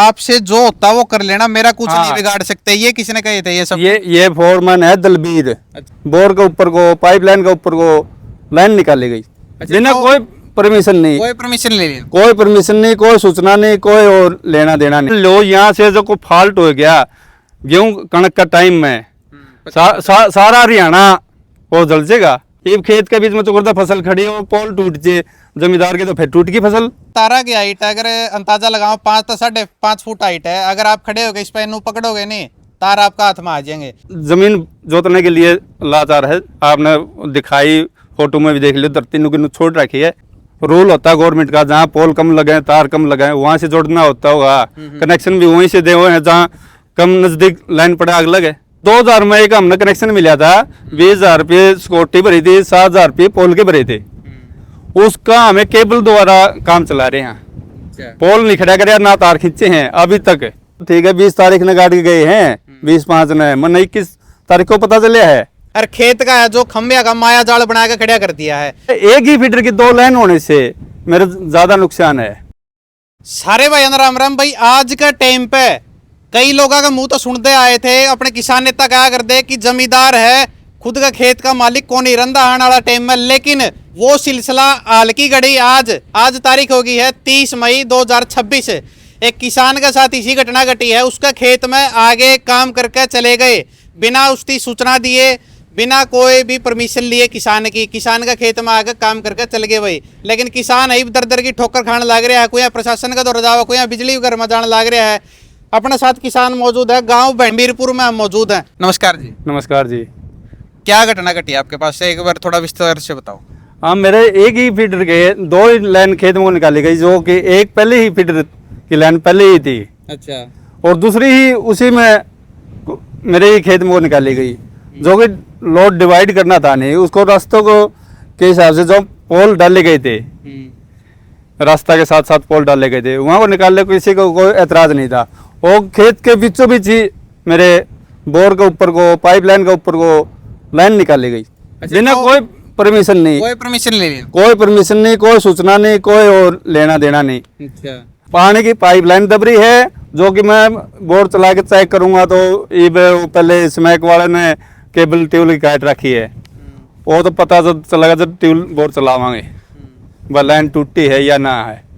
आपसे जो होता वो कर लेना, मेरा कुछ नहीं बिगाड़ सकते। ये किसने कहे थे ये सब? ये फोरमैन है दलबीर। बोर के ऊपर को, पाइपलाइन के ऊपर को लाइन निकाली गई बिना कोई परमिशन नहीं, कोई परमिशन ले लिया, कोई परमिशन नहीं, कोई सूचना नहीं, कोई और लेना देना नहीं। लो यहाँ से जो कोई फॉल्ट हो गया गेहूं कणक का टाइम में सारा हरियाणा वो जल जाएगा। एक खेत के बीच में तो करता फसल खड़ी है, वो पोल टूट जाए जमींदार के तो फिर टूट की फसल। तारा की हाइट अगर अंदाजा लगाओ 5 तो 5.5 फुट हाइट है। अगर आप खड़े हो गए इस पे नू पकड़ोगे नहीं, तार आपका हाथ में आ जाएंगे। जमीन जोतने के लिए लाचार है। आपने दिखाई फोटो में भी देख लियो, धरती नु छोड़ रखी है। रूल होता है गवर्नमेंट का, जहाँ पोल कम लगे तार कम लगे वहां से जोड़ना होता होगा। कनेक्शन भी वहीं से दे हुए हैं, जहाँ कम नजदीक लाइन पड़े आग लगे। 2000 में एक हमने कनेक्शन मिला था, 20,000 रुपये सिक्योरिटी भरी थी, 7,000 रुपये पोल के भरे थे। उसका हमें केबल द्वारा काम चला रहे हैं, पोल नहीं खड़ा करे ना तार खींचे हैं अभी तक। ठीक है, 20 तारीख ने गाड़ी गए हैं, 20/5 ने, मन 21 तारीख को पता चले है। और खेत का है जो खंभे का माया जाल बना के खड़ा कर दिया है। एक ही फीडर की 2 लाइन होने से मेरा ज्यादा नुकसान है। सारे भाई राम राम भाई। आज का टाइम पे कई लोगों का मुंह तो सुनते आए थे, अपने किसान नेता कहा करते कि जमींदार है, खुद का खेत का मालिक कौन ही रंधा आने वाला टाइम में। लेकिन वो सिलसिला हाल की घड़ी आज तारीख हो गई है 30 मई 2026। एक किसान के साथ इसी घटना घटी है। उसका खेत में आगे काम करके चले गए बिना उसकी सूचना दिए, बिना कोई भी परमिशन लिए। किसान का खेत में आगे काम करके चल गए भाई। लेकिन किसान ही दर दर की ठोकर खाने लग रहा है। कोई प्रशासन का दौर जाओ, कोई बिजली घर में जाने लग रहा है। अपने साथ किसान मौजूद है, गांव मीरपुर में हम मौजूद हैं। नमस्कार जी। नमस्कार जी। क्या घटना घटी आपके पास से, एक बार थोड़ा विस्तार से बताओ। हाँ, मेरे एक ही फीडर के 2 लाइन खेत में निकाली गई, जो कि एक पहले ही फीडर की लाइन पहले ही थी। अच्छा। और दूसरी ही उसी में मेरे ही खेत में निकाली गई, जो कि लोड डिवाइड करना था नहीं उसको। रास्तों को के हिसाब से जो पोल डाले गए थे, रास्ता के साथ साथ पोल डाले गए थे, वहाँ को निकालने को किसी को कोई एतराज नहीं था। और खेत के बीचों बीच ही मेरे बोर के ऊपर को, पाइपलाइन के ऊपर को लाइन निकाली गई बिना कोई परमिशन नहीं, कोई परमिशन ले लिया, कोई परमिशन नहीं, कोई सूचना नहीं, कोई और लेना देना नहीं। अच्छा। पानी की पाइपलाइन दबरी है, जो कि मैं बोर चला के चेक करूंगा तो ये पहले स्मैक वाले ने केबल ट्यूब की काट रखी है। वो तो पता चलेगा जब ट्यूब बोर चलावांगे वह लाइन टूटी है या ना है।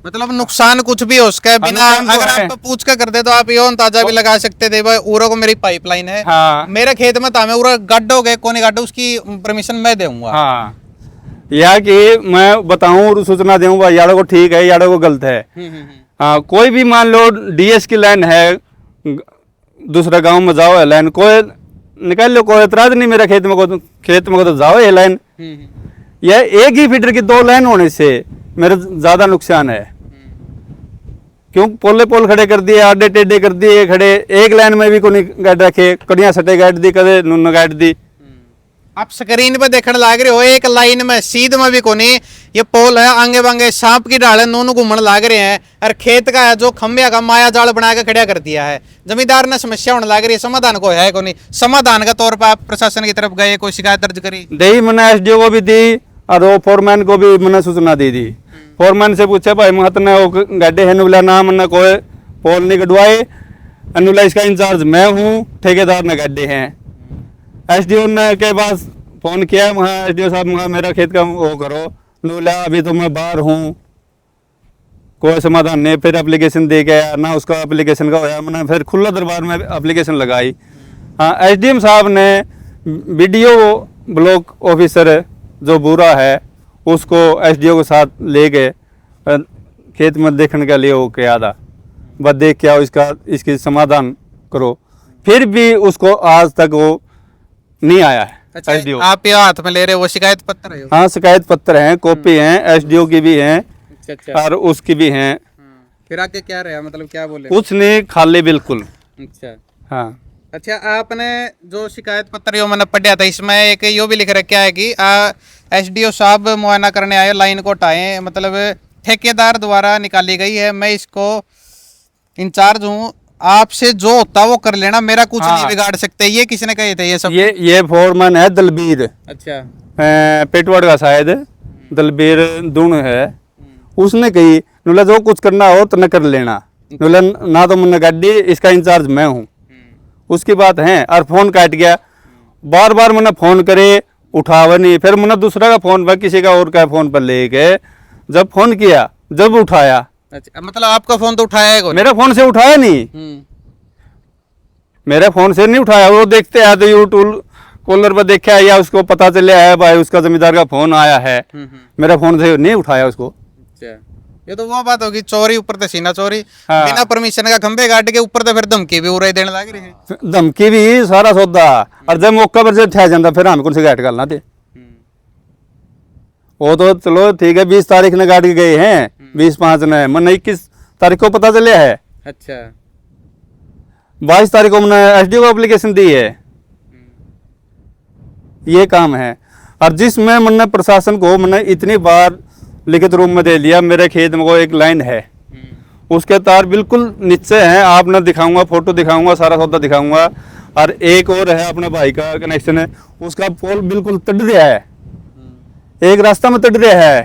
मतलब नुकसान कुछ भी हो उसका बिना, अगर आप पूछ कर करते तो आप ये अंदाजा भी लगा सकते थे भाई उरो को मेरी पाइपलाइन है। हाँ। मेरे खेत में था, मैं उरो गड्ढो गए कोने गड्ढो, उसकी परमिशन मैं दूंगा। हाँ, या कि मैं बताऊं और सूचना दूंगा यारों को ठीक है, यारों को गलत है। हाँ, कोई भी मान लो डीएस की लाइन है, दूसरा गांव में जाओ है लाइन, कोई निकाल लो, कोई एतराज नहीं। मेरा खेत में तो जाओ ये लाइन। यह एक ही फीडर की 2 लाइन होने से मेरा ज्यादा नुकसान है। क्यों पोल खड़े कर दिए, आडे टेढ़े कर दिए खड़े, एक लाइन में भी कोई गाड़ रखे, कड़ियां सटे गाड़ दी, कदे नुन गाड़ दी। आप स्क्रीन पे देखने लग रहे हो, एक लाइन में सीध में भी कोनी, ये पोल है, आगे बांगे सांप की ढाल नून घूमने लग रहे हैं। और खेत का है जो खंभे का माया जाल बना के खड़ा कर दिया है। जमींदार ने समस्या होने लग रही है, समाधान को है कोनी। समाधान का तौर पर आप प्रशासन की तरफ गए, कोई शिकायत दर्ज करी? दी मैंने एसडीओ को भी दी और वो फोरमैन को भी मैंने सूचना दी थी। फोरमैन से पूछे भाई महत ने वो गड्ढे है नुला ना, मैंने कोई पोल नहीं कटवाए, अनुला इसका इंचार्ज मैं हूँ, ठेकेदार ने गड्ढे हैं। एसडीओ ने के पास फोन किया, एसडीओ साहब मेरा खेत का वो करो, नुला अभी तो मैं बाहर हूँ, कोई समाधान नहीं। फिर एप्लीकेशन दे के आया ना, उसका एप्लीकेशन का होया, मैंने फिर खुला दरबार में एप्लीकेशन लगाई। हाँ, एसडीएम साहब ने बीडीओ ब्लॉक ऑफिसर जो बुरा है उसको एसडीओ के साथ ले गए खेत में देखने के लिए, वो क्या था बस देख के आओ, इसकी समाधान करो। फिर भी उसको आज तक वो नहीं आया है। अच्छा, एसडीओ आप ये हाथ में ले रहे हो वो शिकायत पत्र है? हाँ, शिकायत पत्र हैं, कॉपी हैं, एसडीओ की भी हैं। अच्छा। और उसकी भी हैं। फिर आके क्या रहा, मतलब क्या बोले? कुछ नहीं, खाली बिल्कुल। अच्छा। हाँ। अच्छा, आपने जो शिकायत पत्र यो मैंने पढ़ा था, इसमें एक यो भी लिख रखा है कि एसडीओ साहब मुआयना करने आए, लाइन को हटाएं, मतलब ठेकेदार द्वारा निकाली गई है, मैं इसको इंचार्ज हूँ, आपसे जो होता वो कर लेना, मेरा कुछ नहीं बिगाड़ सकते। ये किसने कहे थे ये सब? ये फोरमैन है दलबीर। अच्छा। पेटवाड़ का शायद दलबीर दून है, उसने कही नुला जो कुछ करना हो तो न कर लेना। बोला ना तो मैंने गाड़ी, इसका इंचार्ज मैं हूँ। उसकी बात है। और फोन काट गया, बार बार मैंने फोन करे, उठावा नहीं। फिर मैंने दूसरा का फोन पर, किसी का और का फोन पर लेके जब फोन किया, जब उठाया, अच्छा, मतलब आपका फोन तो उठाया है कौन? मेरे फोन से उठाया नहीं, मेरे फोन से नहीं उठाया। वो देखते हैं तो यूट्यूब कॉलर पर देखा या उसको पता चला है भाई उसका जमींदार का फोन आया है, मेरे फोन से नहीं उठाया उसको। अच्छा, ये तो वो बात होगी, चोरी ऊपर से सीना चोरी, हाँ। बिना परमिशन का खंबे गाड़ के ऊपर तो फिर धमकी भी उड़ाई देने लग रही है। धमकी भी सारा सौदा। और जब मौका पर से ठह जाता फिर हमें कौन से गाइड करना थे। वो तो चलो ठीक है, 20 तारीख ने गाड़ के गए हैं, 20/5 ने, मैंने 21 तारीख को पता चला है। अच्छा, 22 तारीख को मैंने एसडीओ को एप्लीकेशन दी है। ये काम है। और जिसमें मैंने प्रशासन को मैंने इतनी बार लिखित रूप में दे लिया, मेरे खेत में को एक लाइन है, उसके तार बिल्कुल नीचे हैं, आपने दिखाऊंगा, फोटो दिखाऊंगा, सारा सौदा दिखाऊंगा। और एक और है अपने भाई का कनेक्शन है, उसका पोल बिल्कुल तट रहा है, एक रास्ता में तट रहा है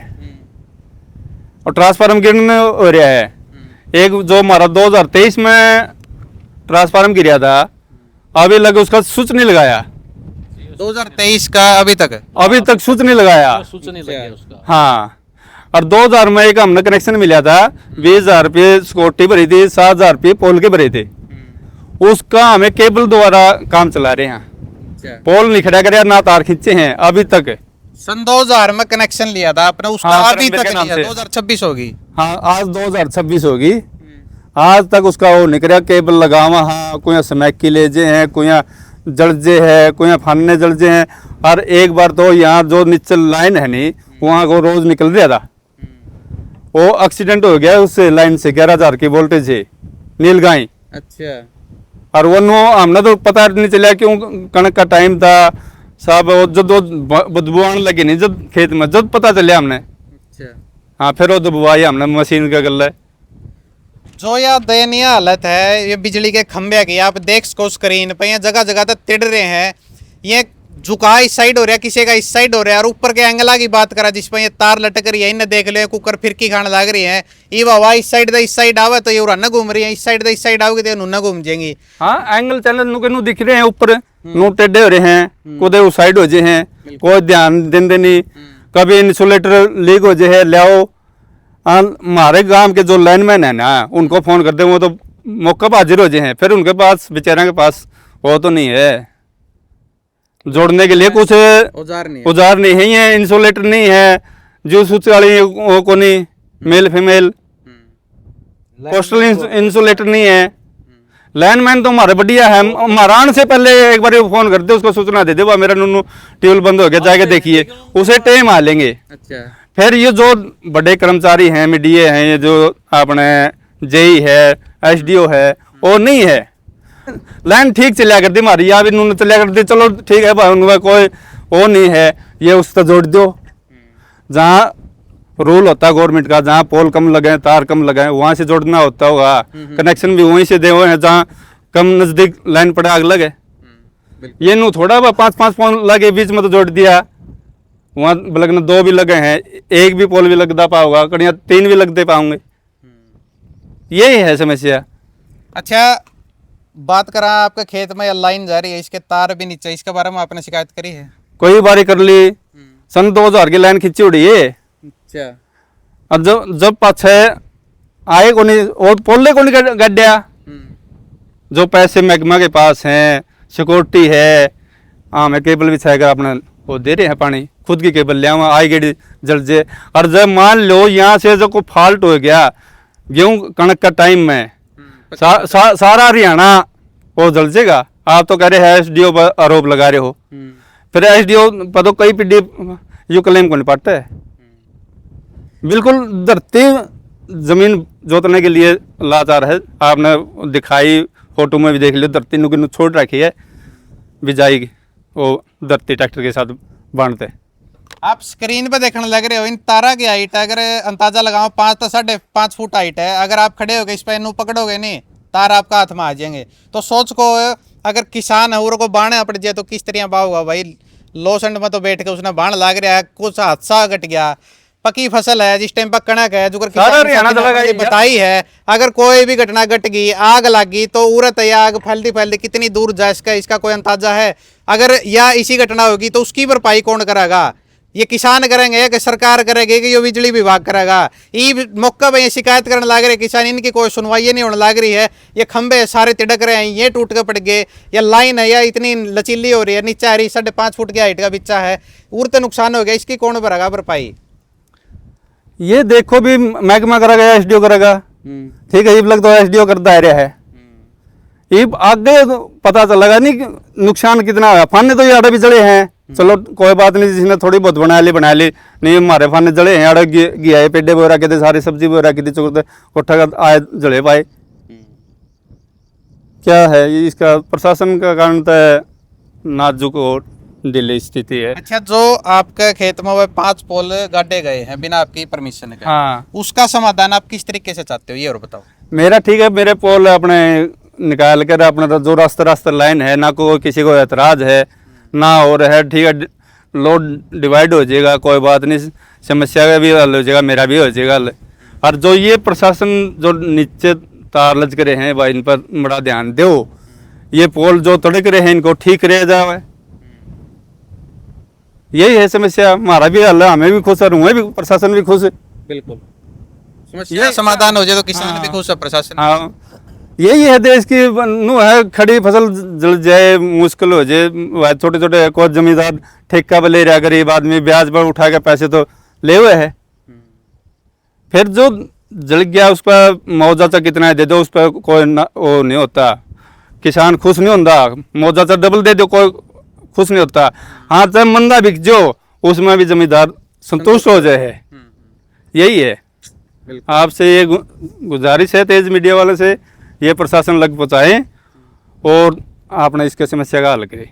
और ट्रांसफार्मर गिरने हो रहा है। एक जो हमारा 2023 में ट्रांसफार्मर गिरा था, अभी लगे उसका स्विच नहीं लगाया, 2023 का अभी तक स्विच नहीं लगाया। उसका। हाँ, और 2000 में एक हमने कनेक्शन मिला था, 20,000 रुपये सिक्योरिटी भरी थी, 7,000 रुपये पोल के भरे थे। उसका हमें केबल द्वारा काम चला रहे हैं, पोल नहीं खड़ा करे, ना तार खींचे हैं अभी तक। सन 2000 में कनेक्शन लिया था आपने, उसका हाँ, अभी तक नाम लिया, से। 2026 होगी। हाँ, आज 2026 होगी, आज तक उसका वो निकला केबल लगावा। हाँ, कोई स्मैक की लेजे हैं, कोई जलजे है, कोई फानने जलजे हैं। और एक बार तो यहाँ जो नीचे लाइन है नहीं, वहाँ को रोज निकल रहा था, वो एक्सीडेंट हो गया उस लाइन से, 11,000 की वोल्टेज है, नीलगाई। अच्छा, और वो हमने तो पता नहीं चला क्यों, कणक का टाइम था साहब, जब बदबू आने लगी नहीं जब खेत में, जब पता चलिया हमने। अच्छा, हाँ, फिर वो दबवाई हमने मशीन का गल है। जो यह दयनीय हालत है ये बिजली के खंभे की, आप देख सको स्क्रीन पे, ये जगह जगह तक तिड़ रहे हैं। ये झुका इस साइड हो रहा है, किसी का इस साइड हो रहा है। और ऊपर के एंगला की बात करा जिस पर ये तार लटक रही है, इन्हें देख लो, कुकर फिरकी खाने लग रही है। ये हवा इस साइड आवे तो ये उन्ना घूम रही है, इस साइड आओगे तो उन्ना घूम जाएंगी। हाँ, एंगल चैनल नु दिख रहे हैं, ऊपर नु टेढ़े हो रहे हैं, कुदे उस साइड हो जाए हैं, कोई ध्यान देंदे नहीं। कभी इंसुलेटर लीक हो जाए, लाओ। हमारे गांव के जो लाइनमैन है ना, उनको फोन कर दे, वो तो मौका पर हाजिर हो जाए हैं। फिर उनके पास, बेचारे के पास वो तो नहीं है जोड़ने के लिए कुछ औजार नहीं है, ये इंसुलेटर नहीं है, जो स्विच वाली वो को नहीं, मेल फीमेल पोस्टल इंसुलेटर नहीं है। लाइनमैन तो हमारे बढ़िया है, हमारा आने से पहले एक बार फोन कर दे, उसको सूचना दे दे, वाह मेरा नूनू ट्यूबवेल बंद हो गया, जाके देखिए, उसे टाइम आ लेंगे। अच्छा, फिर ये जो बड़े कर्मचारी हैं, मीडिया हैं, ये जो अपने जेई है, एसडीओ है, वो नहीं है। लाइन ठीक चलिया करती हमारी, या भी नून चलिया करती, चलो ठीक है भाई, उनका कोई वो नहीं है, ये उससे जोड़ दो। जहाँ रूल होता है गवर्नमेंट का, जहाँ पोल कम लगे, तार कम लगे, वहाँ से जोड़ना होता होगा। कनेक्शन भी वहीं से दे हुए हैं, जहाँ कम नजदीक लाइन पड़ा आग लगे। ये नू थोड़ा 5-5 पोल लगे बीच में तो जोड़ दिया, वहाँ लगना 2 भी लगे हैं, एक भी पोल भी लगता पाओगा, कड़िया 3 भी लगते पाओगे। यही है समस्या। अच्छा, बात करा आपके खेत में लाइन जा रही है, इसके तार भी नीचे, इसके बारे में आपने शिकायत करी है? कोई बारी कर ली, सन 2000 की लाइन खींची उड़ी है। अच्छा, और जब पाछे आए को नहीं, वो पोले को नहीं गड्ढा, जो पैसे मैग्मा के पास हैं, सिक्योरिटी है, मैं केबल बिछाएगा अपना वो दे रहे हैं पानी, खुद की केबल ले आवा, आई गेड़ी जल जे। और जब मान लो यहाँ से जो कोई फॉल्ट हो गया गेहूं कणक का टाइम में, सारा हरियाणा वो जल जाएगा। आप तो कह रहे हैं एसडीओ पर आरोप लगा रहे हो, फिर एसडीओ पर तो कई पीडी यू क्लेम को नहीं पाता है। बिल्कुल धरती जमीन जोतने के लिए लाचार है। आपने दिखाई, फोटो में भी देख लियो, धरती नुकी छोड़ रखी है, बिजाई वो धरती ट्रैक्टर के साथ बांधते। आप स्क्रीन पे देखने लग रहे हो, इन तारा की हाइट अगर अंदाजा लगाओ 5 तो 5.5 फुट हाइट है। अगर आप खड़े होगे इस पर नू पकड़ोगे नहीं, तार आपका हाथ में आ जाएंगे। तो सोच को, अगर किसान है को बाढ़ पड़ जाए तो किस तरह बाहोगा भाई। लो संड में तो बैठ के उसने बाढ़ लाग रहा है, कुछ हादसा घट गया, पकी फसल है, जिस टाइम पर कणक है, जो सारा हरियाणा चला गया। बताई है, अगर कोई भी घटना घट गई, आग लग गई, तो उड़त या आग फैलती फैलती कितनी दूर जा इसका कोई अंदाजा है? अगर या इसी घटना होगी तो उसकी भरपाई कौन करेगा? ये किसान करेंगे कि सरकार करेगी कि ये बिजली विभाग करेगा? ये मौका पे ये शिकायत करने लग रहे किसान, इनकी कोई सुनवाई नहीं होने लग रही है। ये खंबे सारे तिड़क रहे हैं, ये टूट के पड़ गए, या लाइन है या इतनी लचीली हो रही है, नीचे आ रही 5.5 फुट की हाइट का बिच्चा है, उड़ते नुकसान हो गया, इसकी कौन भरेगा भरपाई? ये देखो भी महकमा करा गया, एसडीओ करेगा, ठीक है, ये लग तो एसडीओ करता है रहा है, ये आगे तो पता चलेगा नहीं कि नुकसान कितना है। फाने तो ये आड़े भी जड़े हैं, चलो कोई बात नहीं, जिसने थोड़ी बहुत बना ली नहीं, हमारे फाने जड़े हैं, आड़े गया है, पेडे वगैरह के सारी सब्जी वगैरह की चुकते कोठा का आए जड़े पाए। क्या है ये, इसका प्रशासन का कारण तो नाजुक और ढीली स्थिति है। अच्छा, जो आपके खेत में वो 5 पोल गाड़े गए हैं बिना आपकी परमिशन के, हाँ, उसका समाधान आप किस तरीके से चाहते हो, ये और बताओ। मेरा ठीक है, मेरे पोल अपने निकाल कर अपना जो रास्ता लाइन है, ना कोई किसी को एतराज है ना और है, ठीक है, लोड डिवाइड हो जाएगा, कोई बात नहीं, समस्या का भी हल हो जाएगा, मेरा भी हो जाएगा हल। और जो ये प्रशासन जो नीचे तार लच करे हैं भाई, इन पर बड़ा ध्यान दो, ये पोल जो तड़क रहे हैं इनको ठीक रह जाए, यही है समस्या। हमारा भी हल है, हमें भी खुश है, हमें भी प्रशासन भी खुश है। बिल्कुल, समस्या समाधान हो जाए तो किसान भी खुश है, प्रशासन। हाँ, यही है देश की नु है, खड़ी फसल जल जाए, मुश्किल हो जाए, छोटे छोटे कोई जमींदार ठेका पे ले रहा, गरीब आदमी ब्याज पर उठा के पैसे तो ले हुए है, फिर जो जल गया उस पर मुआवजा कितना दे दो, उस पर कोई वो नहीं होता, किसान खुश नहीं होता, मुआवजा डबल दे दो कोई खुश नहीं होता। हाँ, चाहे मंदा बिक जो, उसमें भी जमींदार संतुष्ट हो जाए है, यही है। आपसे ये गुजारिश है तेज मीडिया वाले से, ये प्रशासन लग पहुँचाएं और आपने इसके समस्या का हल करें।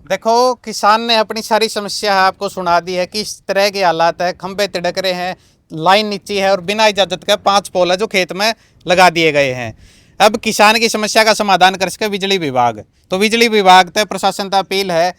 देखो, किसान ने अपनी सारी समस्या आपको सुना दी है कि इस तरह के हालात है, खंबे तिड़क रहे हैं, लाइन नीची है और बिना इजाजत के 5 पोल है जो खेत में लगा दिए गए हैं। अब किसान की समस्या का समाधान कर सके बिजली विभाग, तो बिजली विभाग तक प्रशासन का अपील है,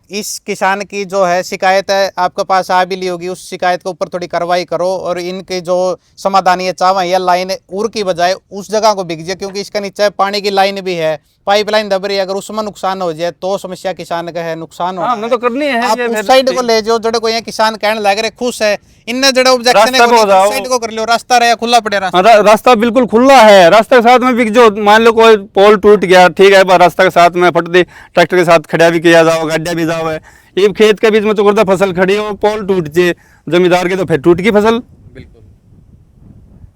इस किसान की जो है शिकायत है आपके पास आ भी ली होगी, उस शिकायत के ऊपर थोड़ी कार्रवाई करो और इनके जो समाधान ये चावा या लाइन उर की बजाय उस जगह को बिक जाए, क्योंकि इसके नीचे पानी की लाइन भी है, पाइपलाइन दब रही है, अगर उसमें नुकसान हो जाए तो समस्या किसान का है, नुकसान हो। हमने तो करनी है, आप उस साइड को ले जाओ जड़े को यहाँ किसान कहने लग रहे खुश है, इनने जड़े ऑब्जेक्शन है साइड को कर लो, रास्ता रहा खुला पड़े, रास्ता बिल्कुल खुला है, रास्ते के साथ में बिक जो, मान लो कोई पोल टूट गया, ठीक है, रास्ता के साथ में फट दी, ट्रैक्टर के साथ खड़ा भी किया जाओ, गड्ढा भी जाओ, ये खेत के बीच में तो करता फसल खड़ी है, पोल टूट जाए जमींदार की तो फिर टूट की फसल। बिल्कुल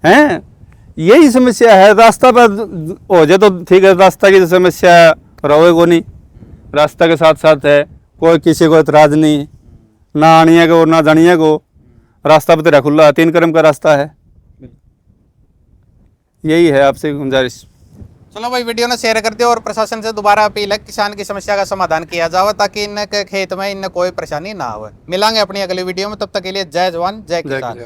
है, यही समस्या है। रास्ता पर हो जाए तो ठीक है, रास्ता की समस्या रहे को नहीं, रास्ता के साथ साथ है, कोई किसी को एतराज नहीं, ना आनिए को ना जानिए को, रास्ता पर तेरा खुला 3 कदम का रास्ता है। यही है आपसे गुजारिश। चलो भाई, वीडियो ने शेयर कर दिया और प्रशासन से दोबारा अपील है किसान की समस्या का समाधान किया जाए ताकि इनके खेत में इनने कोई परेशानी ना हो। मिलांगे अपनी अगली वीडियो में, तब तक के लिए जय जवान जय किसान।